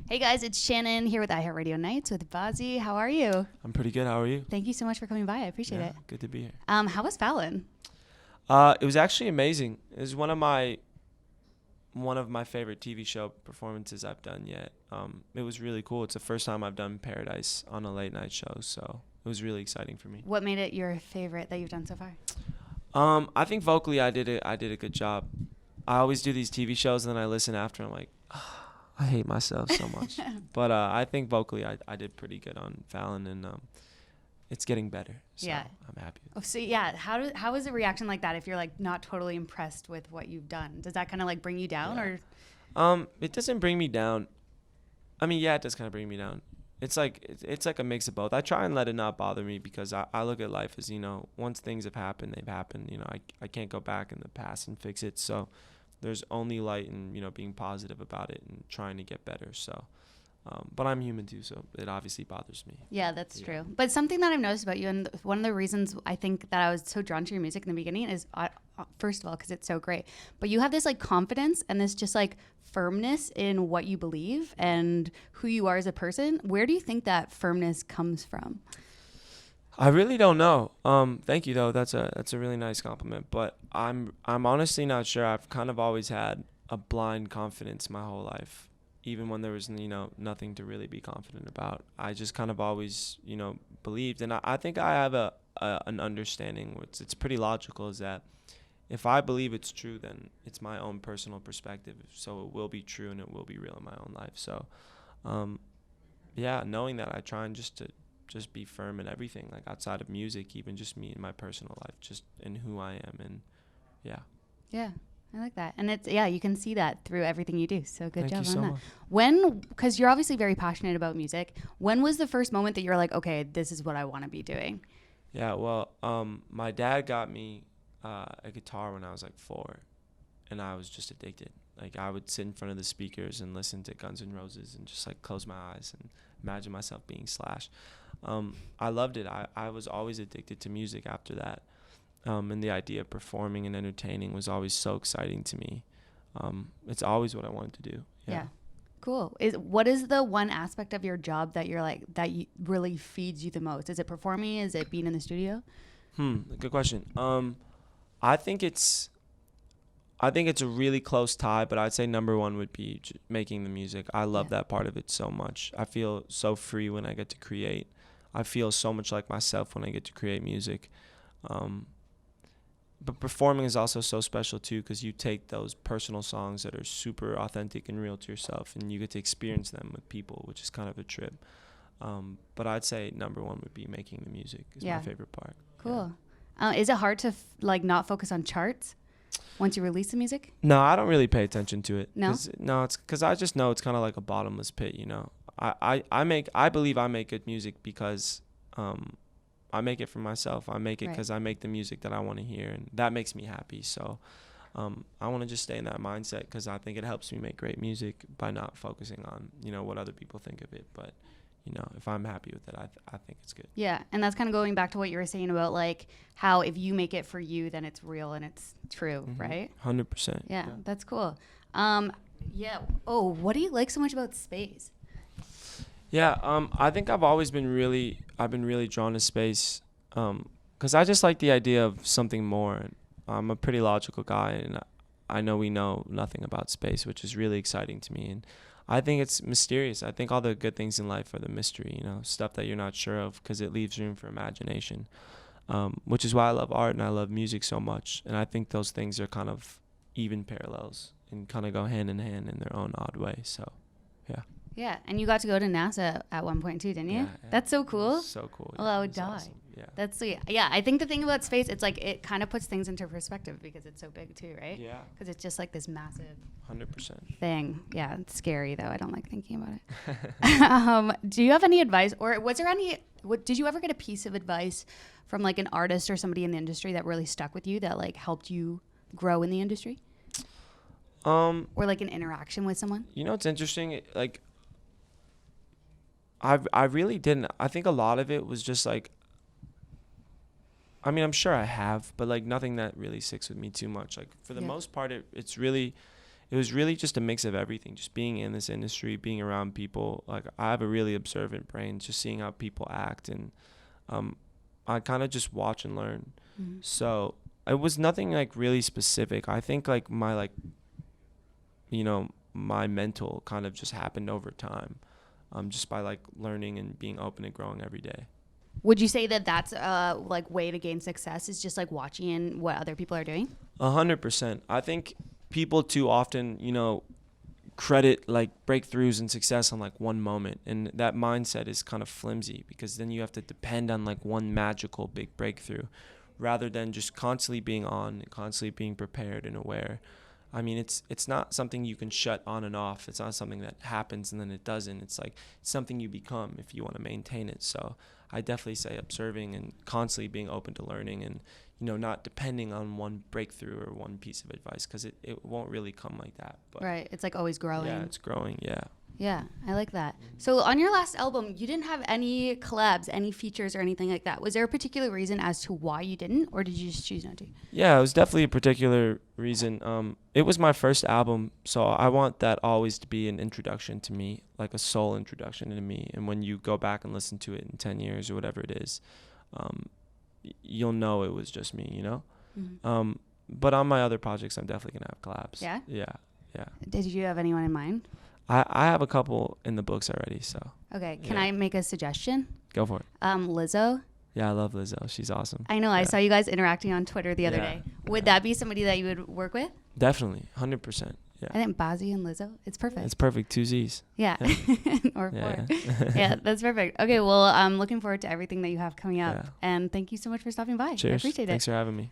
Hey guys, it's Shannon here with iHeartRadio Nights with Bazzi. How are you? I'm pretty good. How are you? Thank you so much for coming by. I appreciate it. Good to be here. How was Fallon? It was actually amazing. It was one of my favorite TV show performances I've done yet. It was really cool. It's the first time I've done Paradise on a late night show, so it was really exciting for me. What made it your favorite that you've done so far? I think vocally I did a good job. I always do these TV shows and then I listen after and I'm like, I hate myself so much. But I think vocally I did pretty good on Fallon, and it's getting better. So Yeah. I'm happy. Oh, so yeah, how is a reaction like that if you're like not totally impressed with what you've done? Does that kind of like bring you down or? It doesn't bring me down. I mean, yeah, it does kind of bring me down. It's like a mix of both. I try and let it not bother me because I look at life as, once things have happened, they've happened. I can't go back in the past and fix it. So there's only light in, being positive about it and trying to get better. So, but I'm human too, so it obviously bothers me. Yeah, that's true. But something that I've noticed about you, and one of the reasons I think that I was so drawn to your music in the beginning is, first of all, because it's so great. But you have this like confidence and this just like firmness in what you believe and who you are as a person. Where do you think that firmness comes from? I really don't know. Thank you though. That's a really nice compliment. But I'm honestly not sure. I've kind of always had a blind confidence my whole life, even when there was nothing to really be confident about. I just kind of always believed, and I think I have an understanding. It's pretty logical. Is that if I believe it's true, then it's my own personal perspective. So it will be true and it will be real in my own life. So, yeah, knowing that, I try and just be firm in everything, like outside of music, even just me in my personal life, just in who I am. And yeah. Yeah, I like that. And it's, you can see that through everything you do. So good job Thank you on so that. much. When, because you're obviously very passionate about music, when was the first moment that you were like, okay, this is what I want to be doing? Yeah, well, my dad got me a guitar when I was like 4, and I was just addicted. Like I would sit in front of the speakers and listen to Guns N' Roses and just like close my eyes and imagine myself being Slash. I loved it. I was always addicted to music after that. And the idea of performing and entertaining was always so exciting to me. It's always what I wanted to do. Yeah. Cool. What is the one aspect of your job that you're like, really feeds you the most? Is it performing? Is it being in the studio? Good question. I think it's a really close tie, but I'd say number one would be making the music. I love that part of it so much. I feel so free when I get to create. I feel so much like myself when I get to create music. But performing is also so special too, because you take those personal songs that are super authentic and real to yourself, and you get to experience them with people, which is kind of a trip. But I'd say number one would be making the music is my favorite part. Cool. Yeah. Is it hard to not focus on charts once you release the music? No, I don't really pay attention to it. No? It's because I just know it's kind of like a bottomless pit, I believe I make good music because I make it for myself. I make it because I make the music that I want to hear, and that makes me happy. So I want to just stay in that mindset because I think it helps me make great music by not focusing on, what other people think of it. But, if I'm happy with it, I think it's good. Yeah, and that's kind of going back to what you were saying about like how if you make it for you, then it's real and it's true, right? 100%. Yeah, that's cool. Yeah. Oh, what do you like so much about space? Yeah, I think I've been really drawn to space, because I just like the idea of something more. I'm a pretty logical guy, and I know we know nothing about space, which is really exciting to me. And I think it's mysterious. I think all the good things in life are the mystery, stuff that you're not sure of, because it leaves room for imagination, which is why I love art and I love music so much. And I think those things are kind of even parallels and kind of go hand in hand in their own odd way. So, yeah. Yeah, and you got to go to NASA at one point too, didn't you? Yeah. That's so cool. So cool. Well, I would die. Awesome. Yeah. That's sweet. Yeah, I think the thing about space, it's like it kind of puts things into perspective because it's so big too, right? Yeah. Because it's just like this massive 100%. thing. Yeah, it's scary though. I don't like thinking about it. Do you have any advice, or was there any? Did you ever get a piece of advice from like an artist or somebody in the industry that really stuck with you that like helped you grow in the industry? Or like an interaction with someone? It's interesting. Like, I really didn't. I think a lot of it was just like, I mean, I'm sure I have, but like nothing that really sticks with me too much. Like for the most part, it's really it was really just a mix of everything, just being in this industry, being around people. Like, I have a really observant brain, just seeing how people act, and I kind of just watch and learn. Mm-hmm. So it was nothing like really specific. I think like my my mental kind of just happened over time, just by like learning and being open and growing every day. Would you say that that's like way to gain success is just like watching what other people are doing? 100%. I think people too often, credit like breakthroughs and success on like one moment, and that mindset is kind of flimsy, because then you have to depend on like one magical big breakthrough, rather than just constantly being on and constantly being prepared and aware. I mean, it's not something you can shut on and off. It's not something that happens and then it doesn't. It's like it's something you become if you want to maintain it. So I definitely say observing and constantly being open to learning, and not depending on one breakthrough or one piece of advice, because it won't really come like that. But Right. It's like always growing. yeah, it's growing. Yeah. Yeah, I like that. So on your last album, you didn't have any collabs, any features or anything like that. Was there a particular reason as to why you didn't, or did you just choose not to? Yeah, it was definitely a particular reason. It was my first album, so I want that always to be an introduction to me, like a soul introduction to me. And when you go back and listen to it in 10 years or whatever it is, you'll know it was just me, Mm-hmm. But on my other projects, I'm definitely going to have collabs. Yeah? Yeah. Did you have anyone in mind? I have a couple in the books already, so. Okay, can I make a suggestion? Go for it. Lizzo. Yeah, I love Lizzo. She's awesome. I know. I saw you guys interacting on Twitter the other Yeah. day. Would that be somebody that you would work with? Definitely, 100%. Yeah. I think Bazzi and Lizzo. It's perfect. It's perfect. 2 Z's. Yeah. Or 4. Yeah, that's perfect. Okay, well, I'm looking forward to everything that you have coming up. Yeah. And thank you so much for stopping by. Cheers. I appreciate it. Thanks for having me.